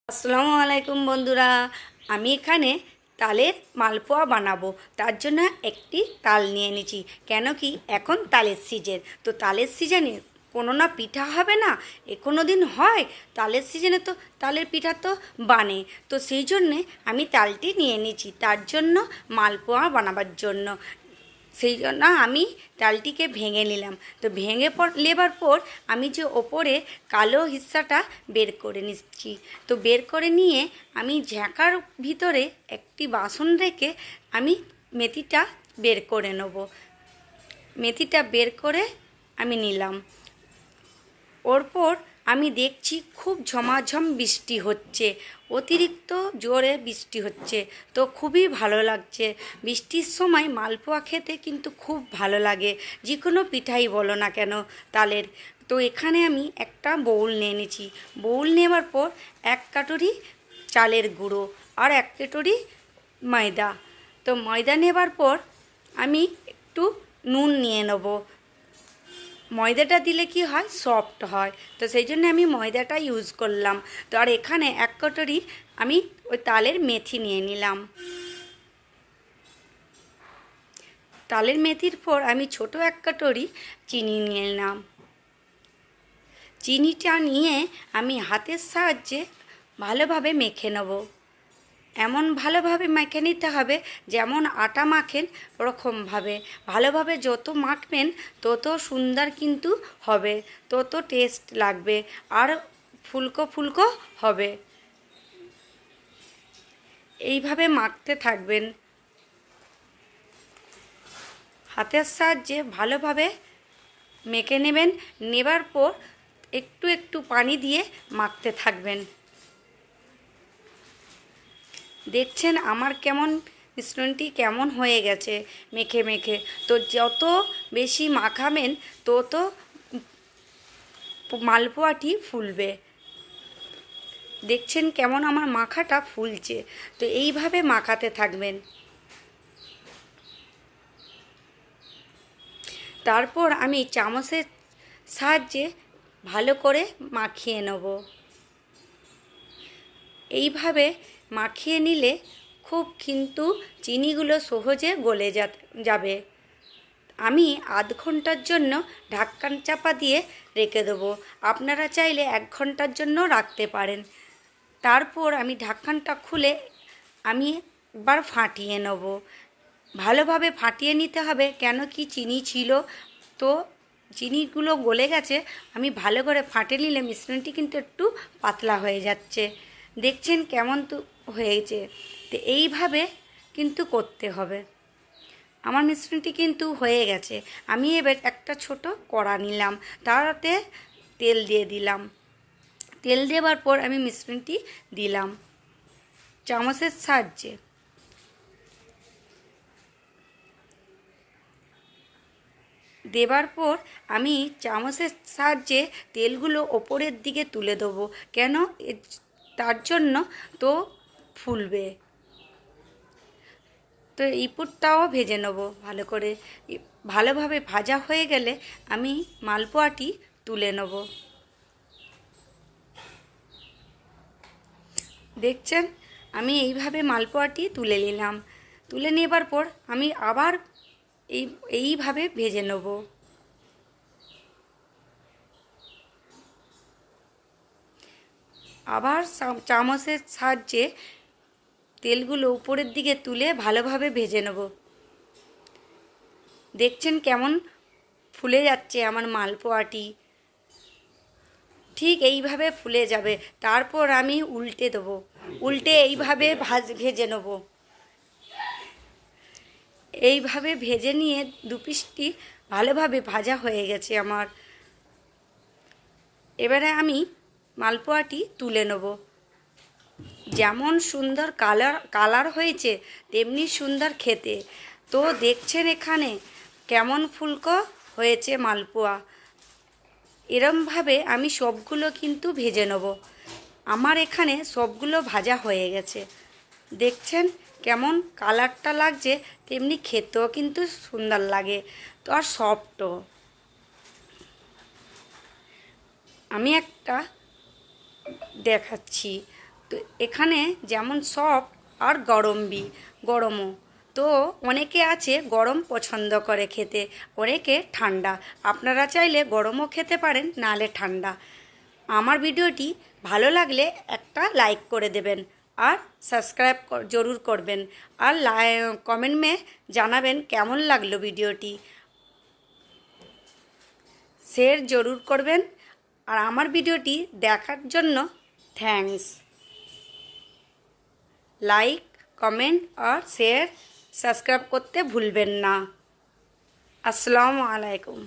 আসসালামু আলাইকুম বন্ধুরা, আমি এখানে তালের মালপোয়া বানাবো। তার জন্য একটি তাল নিয়ে নিয়েছি, কেন কি এখন তালের সিজন। তো তালের সিজনে কোনো না পিঠা হবে না, কোনো দিন হয়। তালের সিজনে তো তালের পিঠা তো বানে, তো সেই জন্যে আমি তালটি নিয়ে নিয়েছি তার জন্য মালপোয়া বানাবার জন্য। সেই জন্য আমি ডালটিকে ভেঙে নিলাম। তো ভেঙে নেবার পর আমি যে ওপরে কালো হিস্সাটা বের করে নিচ্ছি। তো বের করে নিয়ে আমি ঝাঁকার ভিতরে একটি বাসন রেখে আমি মেথিটা বের করে নেব। মেথিটা বের করে আমি নিলাম। ওরপর আমি দেখছি খুব ঝমাঝম বৃষ্টি হচ্ছে, অতিরিক্ত জোরে বৃষ্টি হচ্ছে। তো খুবই ভালো লাগছে। বৃষ্টির সময় মালপোয়া খেতে কিন্তু খুব ভালো লাগে, যে কোনো পিঠাই বলো না কেন তালের। তো এখানে আমি একটা বোল নিয়ে নিয়েছি। বোল নেওয়ার পর 1 কাটুরি চালের গুঁড়ো আর 1 কাটুরি ময়দা। তো ময়দা নেবার পর আমি একটু নুন নিয়ে নেব। ময়দাটা দিলে কি হয়, সফট হয়, তো সেই জন্য আমি ময়দাটা ইউজ করলাম। তো আর এখানে 1 কাটুরি আমি ওই তালের মেথি নিয়ে নিলাম। তালের মেথির পর আমি ছোট 1 কাটুরি চিনি নিয়ে নিলাম। চিনিটা নিয়ে আমি হাতের সাহায্যে ভালোভাবে মেখে নেব। এমন ভালোভাবে মেখে নিতে হবে যেমন আটা মাখেন ওরকমভাবে। ভালোভাবে যত মাখবেন তত সুন্দর কিন্তু হবে, তত টেস্ট লাগবে আর ফুলকো ফুলকো হবে। এইভাবে মাখতে থাকবেন, হাতের সাহায্যে ভালোভাবে মেখে নেবেন। নেবার পর একটু একটু পানি দিয়ে মাখতে থাকবেন। দেখছেন আমার কেমন মিশ্রণটি কেমন হয়ে গেছে মেখে মেখে। তো যত বেশি মাখাবেন তত মালপোয়াটি ফুলবে। দেখছেন কেমন আমার মাখাটা ফুলছে। তো এইভাবে মাখাতে থাকবেন। তারপর আমি চামচের সাহায্যে ভালো করে মাখিয়ে নেব। এইভাবে মাখিয়ে নিলে খুব কিন্তু চিনিগুলো সহজে গলে যাবে। আমি আধ ঘন্টার জন্য ঢাকনা চাপা দিয়ে রেখে দেবো। আপনারা চাইলে 1 ঘন্টার জন্য রাখতে পারেন। তারপর আমি ঢাকনাটা খুলে আমি একবার ফাটিয়ে নেব। ভালোভাবে ফাটিয়ে নিতে হবে, কেন কি চিনি ছিল, তো চিনিগুলো গলে গেছে। আমি ভালো করে ফাটিয়ে নিলে মিশ্রণটি কিন্তু একটু পাতলা হয়ে যাচ্ছে। দেখছেন কেমন তো হয়েছে। তো এইভাবে কিন্তু করতে হবে। আমার মিশ্রণটি কিন্তু হয়ে গেছে। আমি এবার একটা ছোট কড়া নিলাম, তাতে তেল দিয়ে দিলাম। তেল দেওয়ার পর আমি মিশ্রণটি দিলাম চামচের সাহায্যে। দেবার পর আমি চামচের সাহায্যে তেলগুলো ওপরের দিকে তুলে দেবো, কেন তার জন্য তো ফুলবে। তো এই পুরটাও ভেজে নেব ভালো করে। ভালোভাবে ভাজা হয়ে গেলে আমি মালপোয়াটি তুলে নেব। দেখছেন আমি এইভাবে মালপোয়াটি তুলে নিলাম। তুলে নেবার পর আমি আবার এইভাবে ভেজে নেব। আবার চামচের সাহায্যে তেলগুলো উপরের দিকে তুলে ভালোভাবে ভেজে নেব। দেখছেন কেমন ফুলে যাচ্ছে আমার মালপোয়াটি, ঠিক এইভাবে ফুলে যাবে। তারপর আমি উল্টে দেবো, উল্টে এইভাবে ভেজে নেব। এইভাবে ভেজে নিয়ে 2 পিসটি ভালোভাবে ভাজা হয়ে গেছে আমার। এবারে আমি মালপোয়াটি তুলে নেব। যেমন সুন্দর কালার হয়েছে তেমনি সুন্দর খেতে। তো দেখছেন এখানে কেমন ফুলকো হয়েছে মালপোয়া। এরমভাবে আমি সবগুলো কিন্তু ভেজে নেব। আমার এখানে সবগুলো ভাজা হয়ে গেছে। দেখছেন কেমন কালারটা লাগছে, তেমনি খেতেও কিন্তু সুন্দর লাগে, তো আর সফটও। আমি একটা দেখাচ্ছি। তো এখানে যেমন সফট আর গরমও। তো অনেকে আছে গরম পছন্দ করে খেতে, অনেকে ঠান্ডা। আপনারা চাইলে গরমও খেতে পারেন, নাহলে ঠান্ডা। আমার ভিডিওটি ভালো লাগলে একটা লাইক করে দেবেন আর সাবস্ক্রাইব জরুর করবেন, আর কমেন্ট মে জানাবেন কেমন লাগলো ভিডিওটি, শেয়ার জরুর করবেন। আর আমার ভিডিওটি দেখার জন্য থ্যাঙ্কস। লাইক, কমেন্ট আর শেয়ার সাবস্ক্রাইব করতে ভুলবেন না। আসসালামু আলাইকুম।